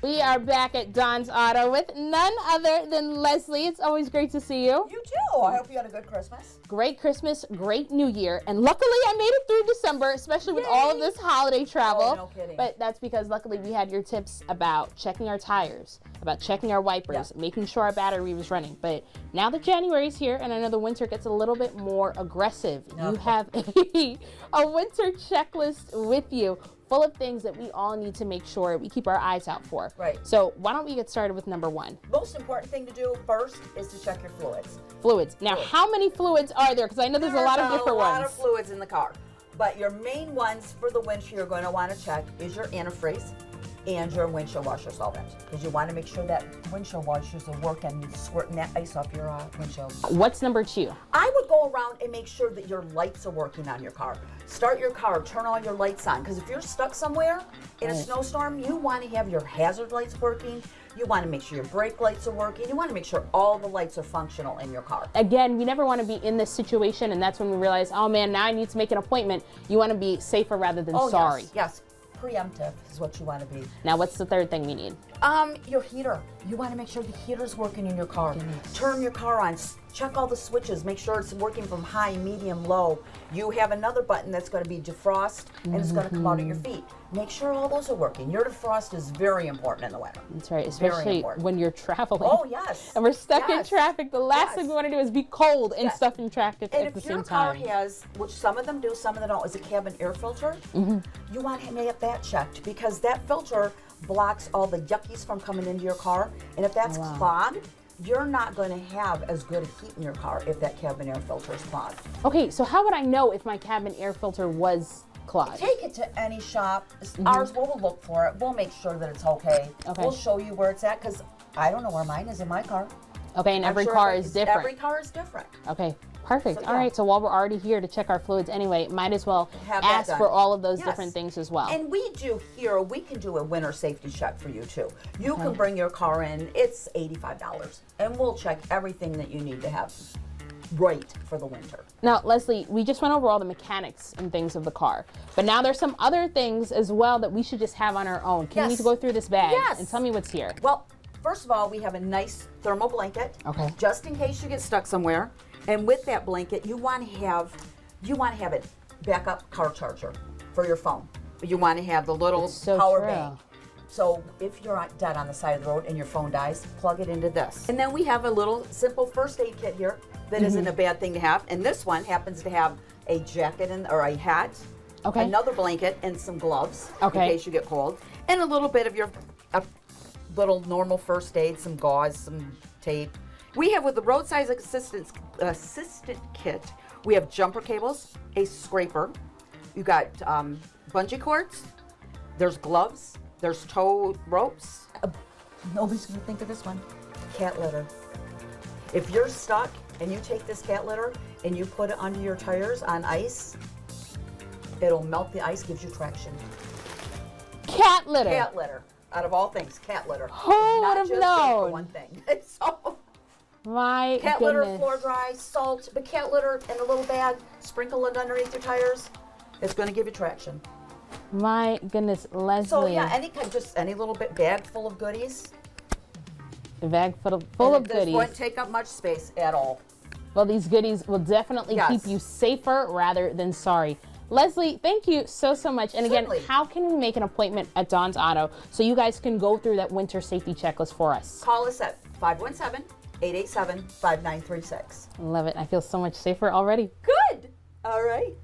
We are back at Dawn's Auto with none other than Leslie. It's always great to see you. You too. I hope you had a good Christmas. Great Christmas, great New Year. And luckily I made it through December, especially with all of this holiday travel. Oh, no kidding. But that's because luckily we had your tips about checking our tires, about checking our wipers, making sure our battery was running. But now that January's here and I know the winter gets a little bit more aggressive, you have a winter checklist with you, full of things that we all need to make sure we keep our eyes out for. Right. So why don't we get started with number one? Most important thing to do first is to check your fluids. Fluids. Now, how many fluids are there? Because I know there's a lot of different ones. There's a lot of fluids in the car. But your main ones for the windshield you're going to want to check is your antifreeze and your windshield washer solvent. Because you want to make sure that windshield washers will work and squirting that ice off your windshield. What's number two? I would go around and make sure that your lights are working on your car. Start your car, turn all your lights on. Because if you're stuck somewhere in a snowstorm, you want to have your hazard lights working. You want to make sure your brake lights are working. You want to make sure all the lights are functional in your car. Again, we never want to be in this situation, and that's when we realize, oh man, now I need to make an appointment. You want to be safer rather than sorry. Yes. Preemptive is what you want to be. Now, what's the third thing we need? Your heater. You want to make sure the heater's working in your car. Turn your car on. Check all the switches. Make sure it's working from high, medium, low. You have another button that's going to be defrost, and it's going to come out at your feet. Make sure all those are working. Your defrost is very important in the winter. That's right, especially when you're traveling. Oh, yes. And we're stuck in traffic. The last thing we want to do is be cold and stuff in traffic at the same time. And if your car has, which some of them do, some of them don't, is a cabin air filter, you want to have that checked because that filter blocks all the yuckies from coming into your car. And if that's clogged, you're not going to have as good a heat in your car if that cabin air filter is clogged. Okay, so how would I know if my cabin air filter was clogged? Take it to any shop. Ours, we'll look for it. We'll make sure that it's okay. We'll show you where it's at because I don't know where mine is in my car. Okay, and every car is different. Every car is different. Okay, perfect. All right, so while we're already here to check our fluids anyway, might as well ask for all of those different things as well. And we do here, we can do a winter safety check for you too. You can bring your car in, it's $85, and we'll check everything that you need to have right for the winter. Now, Leslie, we just went over all the mechanics and things of the car, but now there's some other things as well that we should just have on our own. Can we go through this bag and tell me what's here? Well, first of all, we have a nice thermal blanket, just in case you get stuck somewhere. And with that blanket, you want to have a backup car charger for your phone. You want to have the little power bank. So if you're dead on the side of the road and your phone dies, plug it into this. And then we have a little simple first aid kit here that isn't a bad thing to have. And this one happens to have a jacket or a hat, another blanket, and some gloves in case you get cold, and a little bit of your little normal first aid, some gauze, some tape. We have with the roadside assistant kit, we have jumper cables, a scraper, you got bungee cords, there's gloves, there's tow ropes. Nobody's gonna think of this one. Cat litter. If you're stuck and you take this cat litter and you put it under your tires on ice, it'll melt the ice, gives you traction. Cat litter. Cat litter. Out of all things, cat litter. Who would have known? For one thing. So, my cat litter, floor dry, salt, but cat litter in a little bag, sprinkle it underneath your tires. It's going to give you traction. My goodness, Leslie. So yeah, just any little bag full of goodies. A bag full of goodies. This won't take up much space at all. Well, these goodies will definitely keep you safer rather than sorry. Leslie, thank you so much. And again, how can we make an appointment at Dawn's Auto so you guys can go through that winter safety checklist for us? Call us at 517-887-5936. Love it. I feel so much safer already. Good. All right.